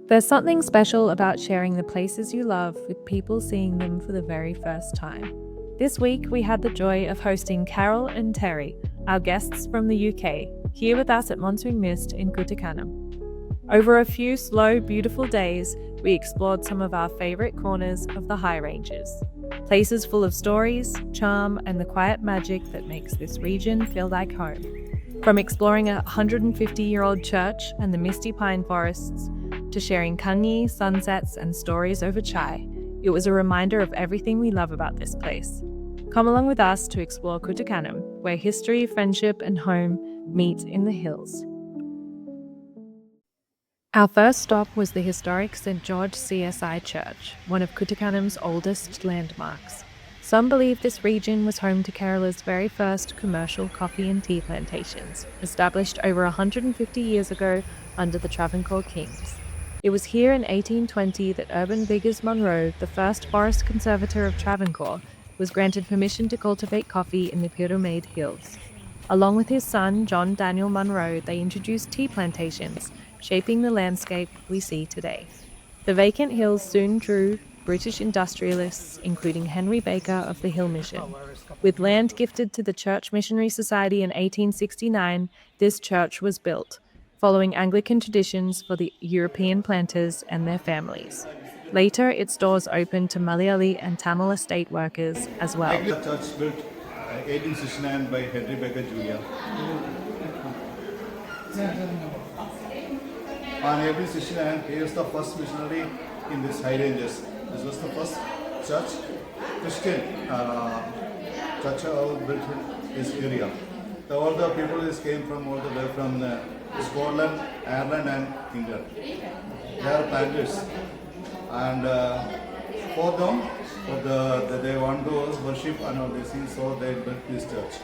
There's something special about sharing the places you love with people seeing them for the very first time. This week, we had the joy of hosting Carole and Terry, our guests from the UK, here with us at Monsoon Mist in Kuttikkanam. Over a few slow, beautiful days, we explored some of our favourite corners of the high ranges. Places full of stories, charm, and the quiet magic that makes this region feel like home. From exploring a 150-year-old church and the misty pine forests, to sharing kanji, sunsets, and stories over chai, it was a reminder of everything we love about this place. Come along with us to explore Kuttikkanam, where history, friendship, and home meet in the hills. Our first stop was the historic St. George CSI Church, one of Kuttikkanam's oldest landmarks. Some believe this region was home to Kerala's very first commercial coffee and tea plantations, established over 150 years ago under the Travancore kings. It was here in 1820 that Urban Viggers Monroe, the first forest conservator of Travancore, was granted permission to cultivate coffee in the Pyramid Hills. Along with his son, John Daniel Monroe, they introduced tea plantations, shaping the landscape we see today. The vacant hills soon drew British industrialists, including Henry Baker of the Hill Mission. With land gifted to the Church Missionary Society in 1869, this church was built, following Anglican traditions for the European planters and their families. Later, its doors opened to Malayali and Tamil estate workers as well. The church built 1869 by Henry Baker Jr. On 1869, he was the first missionary in these high ranges. This was the first church, Christian church built in this area. All the people came from all the way from Scotland, Ireland, and England. They are planters, and for them, they want to worship and all these things, so they built this church.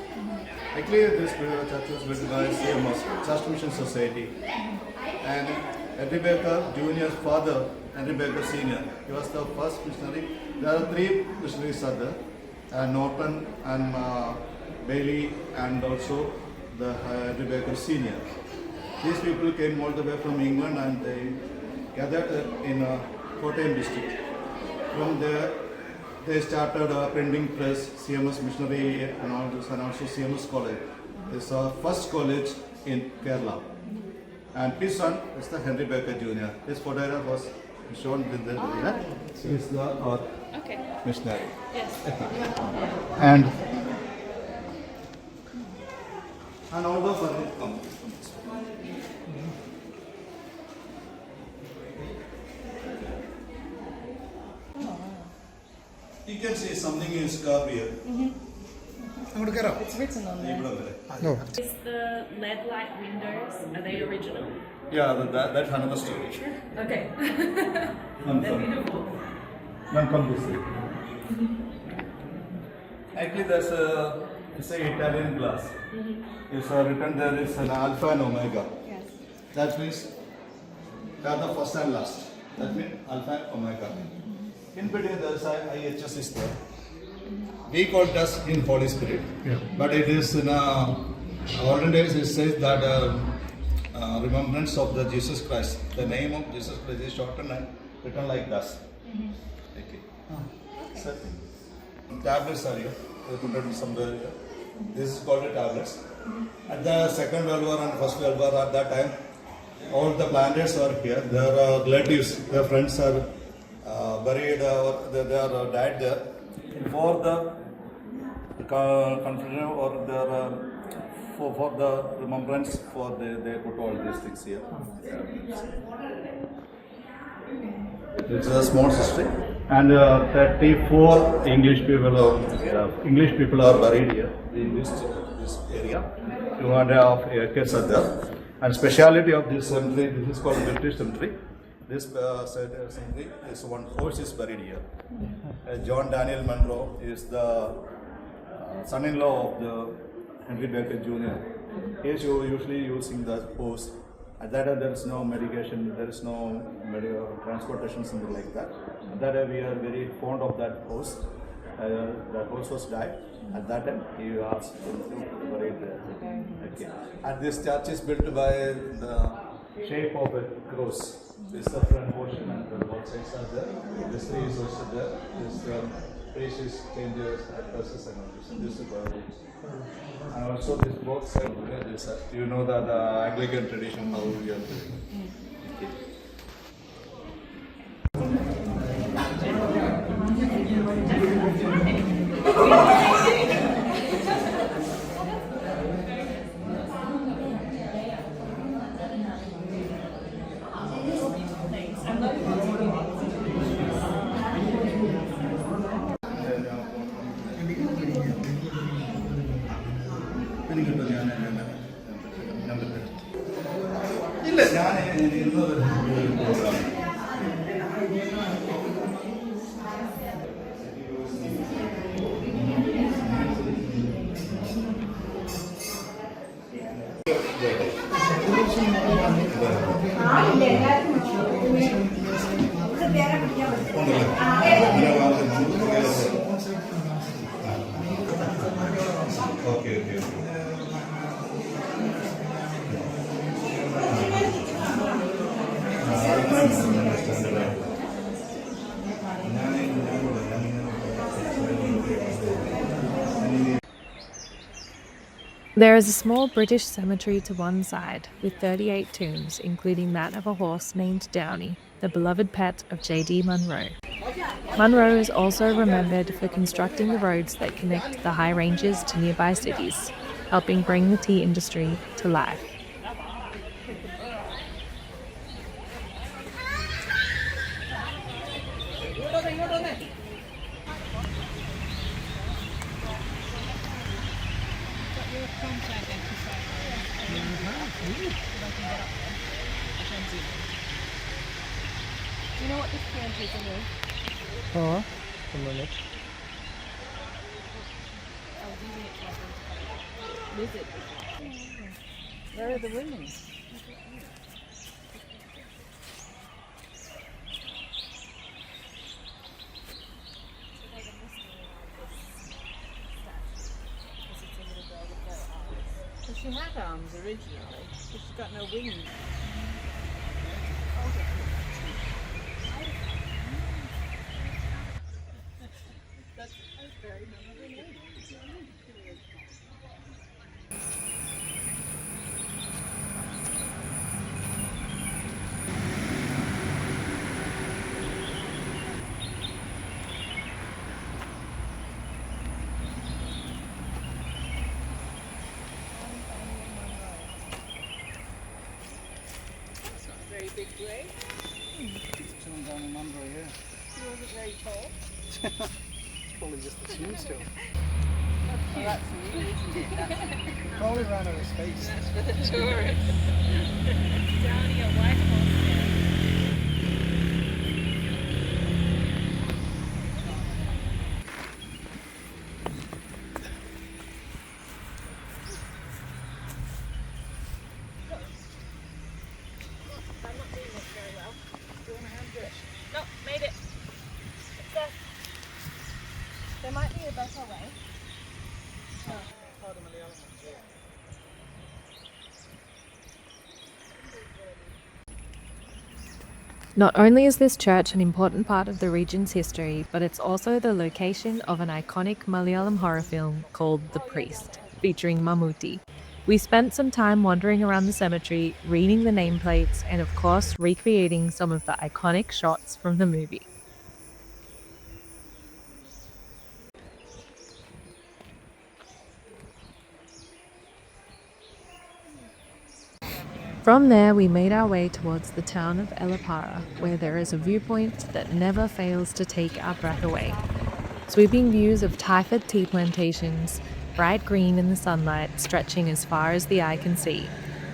Actually, this church was built by CMS, Church Mission Society, and Henry Baker Jr.'s father, Henry Baker Sr., he was the first missionary. There are three missionaries Norton and Bailey, and also the Henry Baker Sr. These people came all the way from England and they gathered in Kottayam district. From there, they started a printing press, CMS missionary, and all this, and also CMS college. This is our first college in Kerala. And his son is the Henry Baker Jr. His photograph was shown in the area. He is our missionary. Yes. And all the furniture come. You can see something is carved here. It's written on there. No. Is the LED light windows, are they original? Yeah, that's another story. Okay. They're beautiful. None come this way. Actually, it's a Italian glass. It's written there is an alpha and omega. Yes. That means they are the first and last. That means alpha and omega. In between there is IHS is there. We call it as in Holy Spirit. Yeah. But it is in olden days it says that remembrance of the Jesus Christ. The name of Jesus Christ is shortened and written like this. Okay. So, tablets are here. They put it somewhere here. This is called the tablets. At the Second World War and First World War, at that time, all the planters are here. Their relatives, their friends are buried or they are died there. For the confederation or for the remembrance, they put all these things here. It's a small history, and 34 English people are buried here in this area. 2.5 acres are there, and speciality of this cemetery, this is called British cemetery. This cemetery is one horse is buried here. John Daniel Monroe is the son-in-law of the Henry Baker Jr. He is usually using the horse. At that time there is no medication, there is no transportation, something like that. At that time we are very fond of that horse. That horse was died. At that time he asked him to bury it there. Okay. And this church is built by the shape of it grows. This is the front portion and the both sides are there. This tree is also there. This species changes, process and all this. This is the and also this both sides there. This you know that the Anglican tradition how we are doing. ഇല്ല ഞാൻ ഇരുന്നത് program okay okay okay There is a small British cemetery to one side, with 38 tombs, including that of a horse named Downy, the beloved pet of J.D. Munro. Munro is also remembered for constructing the roads that connect the high ranges to nearby cities, helping bring the tea industry to life. Do you know what this plantation is? Oh, a minute. Oh, visit. Where are the women? Well, she had arms originally, but she's got no wings. That's very memorable. That's not a very big grave. Someone's on a number here. He wasn't very tall. Probably just a tombstone. Oh, that's new, isn't it? That's Probably ran out of space. for the tourists. Downy, a white horse there. I'm not doing this very well. Do you want a hand do it? No, made it. Success. There might be a better way. Not only is this church an important part of the region's history, but it's also the location of an iconic Malayalam horror film called The Priest, featuring Mammootty. We spent some time wandering around the cemetery, reading the nameplates, and of course recreating some of the iconic shots from the movie. From there, we made our way towards the town of Elappara, where there is a viewpoint that never fails to take our breath away. Sweeping views of Typhid tea plantations, bright green in the sunlight, stretching as far as the eye can see.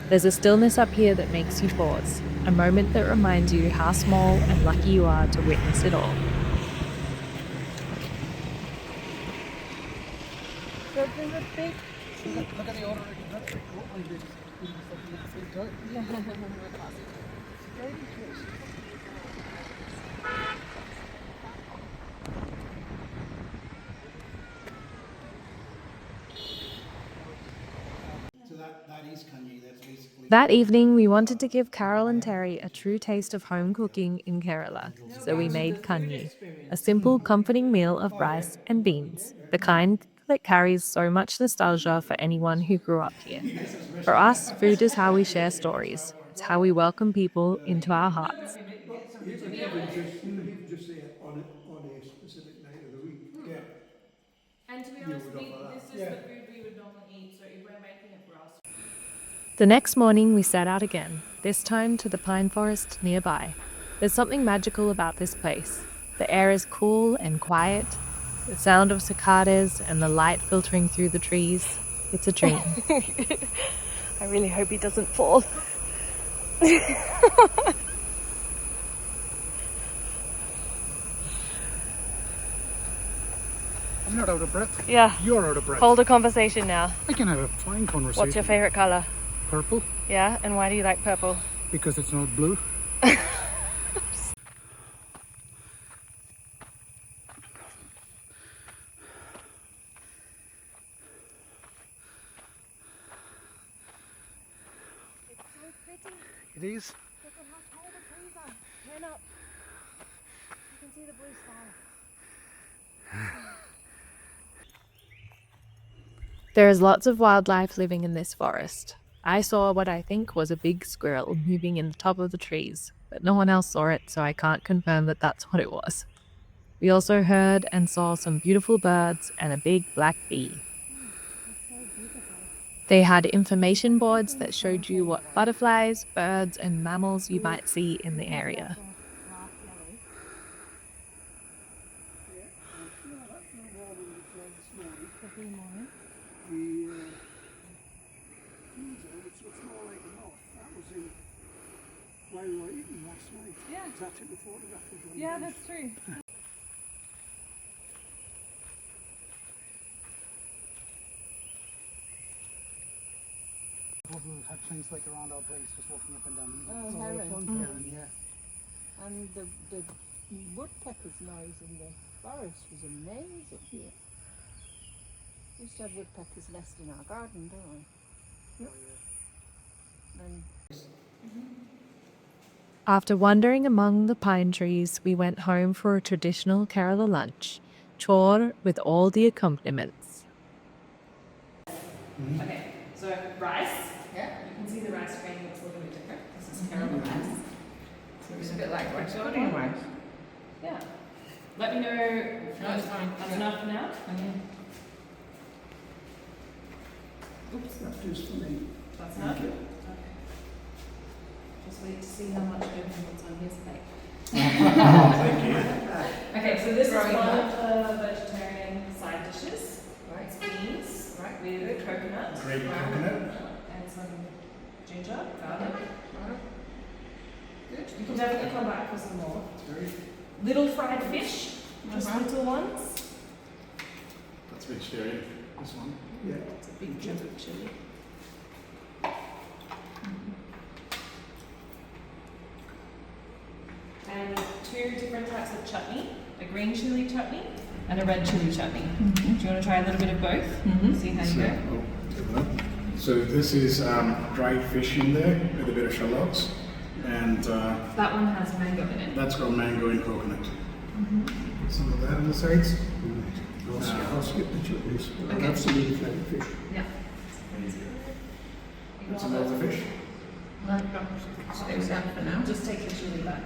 There's a stillness up here that makes you pause, a moment that reminds you how small and lucky you are to witness it all. So there's a big Look at the order. That's pretty cool. Like this. So that is kanji. That's basically That evening, we wanted to give Carole and Terry a true taste of home cooking in Kerala, so we made kanji, a simple, comforting meal of rice and beans, the kind that carries so much nostalgia for anyone who grew up here. For us, food is how we share stories. It's how we welcome people into our hearts. You could even just say on a specific night of the week. Yeah. And to be You honest, would offer that. this is the food we would normally eat, so if we're making it for us. The next morning, we set out again, this time to the pine forest nearby. There's something magical about this place. The air is cool and quiet, the sound of cicadas and the light filtering through the trees. It's a dream. I really hope he doesn't fall. I'm not out of breath. Yeah. You're out of breath. Hold a conversation now. I can have a fine conversation. What's your favourite colour? Purple, Yeah, and why do you like purple? because it's not blue. It's so pretty. It is. Look at how tall the trees are. Turn up. You can see the blue sky. There is lots of wildlife living in this forest. I saw what I think was a big squirrel moving in the top of the trees, but no one else saw it, so I can't confirm that that's what it was. We also heard and saw some beautiful birds and a big black bee. They had information boards that showed you what butterflies, birds, and mammals you might see in the area. Yeah, that's true. People had things like around our place, just walking up and down. Oh, heron. Yeah. And the woodpecker's noise in the forest was amazing here. We used to have woodpecker's nest in our garden, don't we? Oh, yeah. And After wandering among the pine trees, we went home for a traditional Kerala lunch, choru with all the accompaniments. Okay, so rice. yeah, You can see the rice grain looks a little bit different. This is Kerala rice. it's a bit like Western Ghats. Yeah. Let me know. No, it's fine. That's enough for now. Oops, that's just for me. That's enough. Okay. Just wait to see how much goes what's on his plate. Thank you. Okay, so this is Growing one up. of the vegetarian side dishes. Right. It's beans Right. with coconut Great coconut. and some ginger, garlic. Right. Good. You can definitely come back for some more. Very. Little fried fish, just little ones. That's vegetarian. This one. Yeah. It's a big chunk of chili. And two different types of chutney, a green chili chutney and a red chili chutney. Do you want to try a little bit of both? See how you go? So this is dried fish in there with a bit of shallots, and That one has mango in it. that's got mango and coconut. Some of that on the sides. I'll skip the chutneys. I'll Okay. have some of the fried fish. Yeah. And some of the fish. Stay with that for now. Just take the chili back.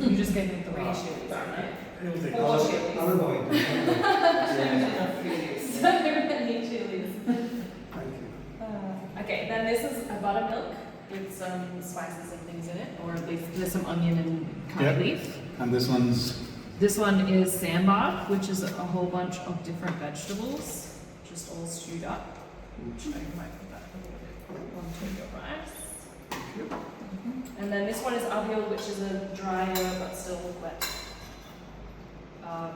You just gave me three chilies, right? Four chilies. I'll avoid them. So many chilies. Thank you. Okay, then this is a buttermilk with some spices and things in it, or at least there's some onion and curry Yep. leaf. And this one's This one is sambar, which is a whole bunch of different vegetables, just all stewed up. So you might put that a little bit onto your rice. And then this one is avial, which is a drier but still wet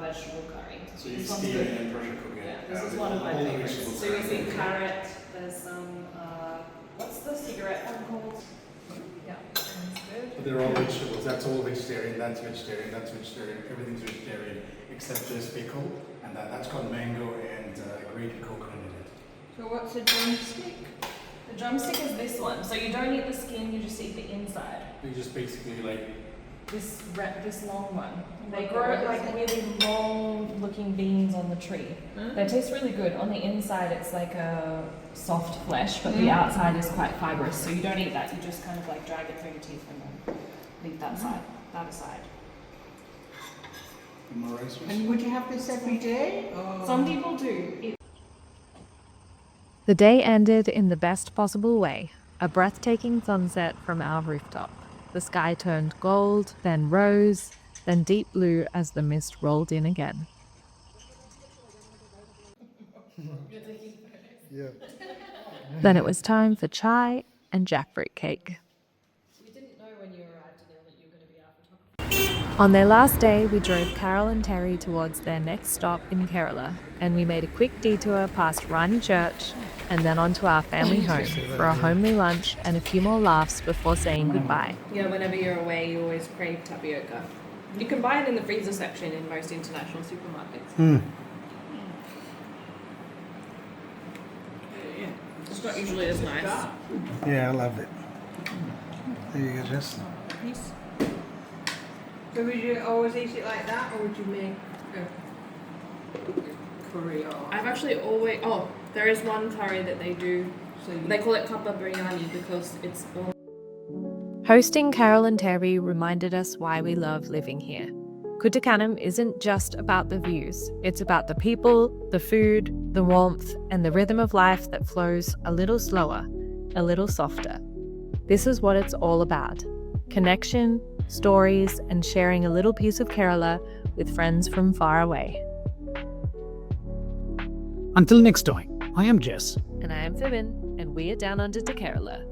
vegetable curry. so you This one's steam good. it and pressure cook it. Yeah, this is with one of my all the favorites. vegetables So you see around. carrot, there's some, what's the cigarette one called? Yeah, that's good. But they're all vegetables. That's all vegetarian. That's vegetarian. That's vegetarian. Everything's vegetarian except this pickle, and that's got mango and grated coconut in it. So what's a drumstick? The drumstick is this one, so you don't eat the skin, you just eat the inside. You just basically like. This long one. They grow like really long looking beans on the tree. They taste really good. On the inside it's like a soft flesh, but the outside is quite fibrous, so you don't eat that, you just kind of like drag it through your teeth and then leave that aside. And would you have this every day? Or? Some people do. The day ended in the best possible way, a breathtaking sunset from our rooftop. The sky turned gold, then rose, then deep blue as the mist rolled in again. Then it was time for chai and jackfruit cake. We didn't know when you arrived, Anil, that you were going to be our photographer. On their last day, we drove Carole and Terry towards their next stop in Kerala, and we made a quick detour past Rani Church and then on to our family home for a homely lunch and a few more laughs before saying goodbye. Yeah, whenever you're away, you always crave tapioca. You can buy it in the freezer section in most international supermarkets. It's not usually as nice. Yeah, I love it. There you go, Jess. So would you always eat it like that, or would you make a curry or? I've actually always... Oh, there is one curry that they do. They call it kappa biryani because it's all... Hosting Carole and Terry reminded us why we love living here. Kuttikkanam isn't just about the views, it's about the people, the food, the warmth, and the rhythm of life that flows a little slower, a little softer. This is what it's all about. Connection, stories, and sharing a little piece of Kerala with friends from far away. Until next time, I am Jess. And I am Fibin, and we are down under to Kerala.